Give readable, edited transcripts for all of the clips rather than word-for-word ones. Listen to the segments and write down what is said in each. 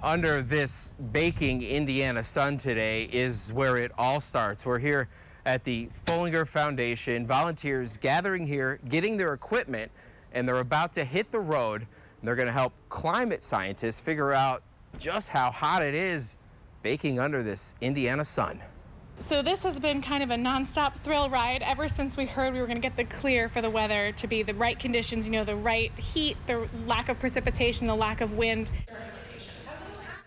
Under this baking Indiana sun today is where it all starts. We're here at the Fullinger Foundation. Volunteers gathering here, getting their equipment, and they're about to hit the road. They're going to help climate scientists figure out just how hot it is baking under this Indiana sun. So this has been kind of a nonstop thrill ride ever since we heard we were going to get the clear for the weather to be the right conditions, the right heat, the lack of precipitation, the lack of wind.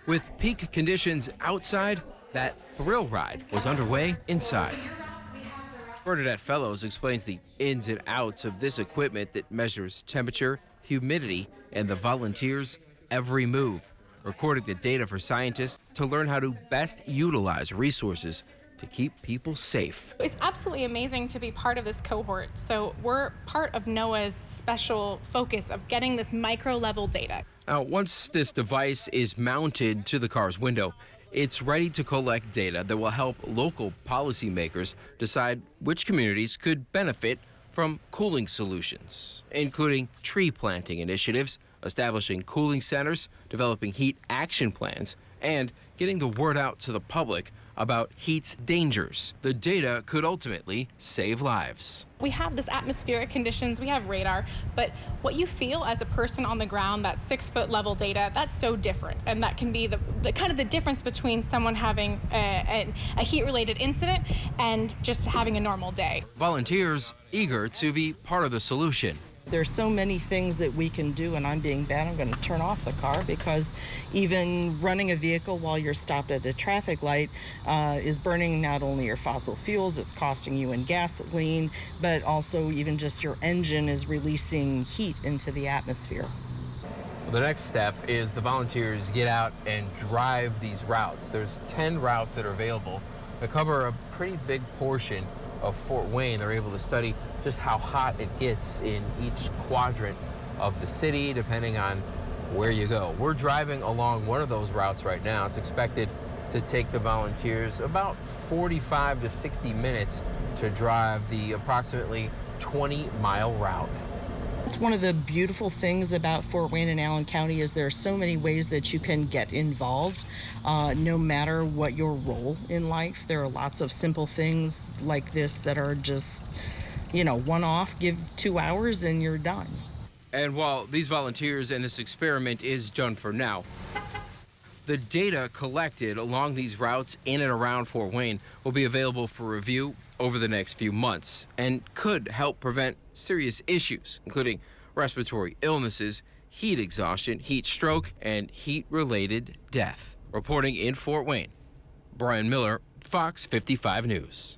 With peak conditions outside, that thrill ride was underway inside. Bernadette Fellows explains the ins and outs of this equipment that measures temperature, humidity, and the volunteers' every move, recording the data for scientists to learn how to best utilize resources to keep people safe. It's absolutely amazing to be part of this cohort. So we're part of NOAA's special focus of getting this micro-level data. Now, once this device is mounted to the car's window, it's ready to collect data that will help local policymakers decide which communities could benefit from cooling solutions, including tree planting initiatives, establishing cooling centers, developing heat action plans, and getting the word out to the public about heat's dangers. The data could ultimately save lives. We have this atmospheric conditions, we have radar, but what you feel as a person on the ground, that 6-foot level data, that's so different. And that can be the kind of the difference between someone having a heat-related incident and just having a normal day. Volunteers eager to be part of the solution. There's so many things that we can do, and I'm being bad. I'm going to turn off the car because even running a vehicle while you're stopped at a traffic light is burning not only your fossil fuels, it's costing you in gasoline, but also even just your engine is releasing heat into the atmosphere. The next step is the volunteers get out and drive these routes. There's 10 routes that are available that cover a pretty big portion of Fort Wayne. They're able to study just how hot it gets in each quadrant of the city, depending on where you go. We're driving along one of those routes right now. It's expected to take the volunteers about 45 to 60 minutes to drive the approximately 20-mile route. It's one of the beautiful things about Fort Wayne and Allen County is there are so many ways that you can get involved, no matter what your role in life. There are lots of simple things like this that are just, one-off, give 2 hours and you're done. And while these volunteers and this experiment is done for now, the data collected along these routes in and around Fort Wayne will be available for review over the next few months and could help prevent serious issues, including respiratory illnesses, heat exhaustion, heat stroke, and heat-related death. Reporting in Fort Wayne, Brian Miller, Fox 55 News.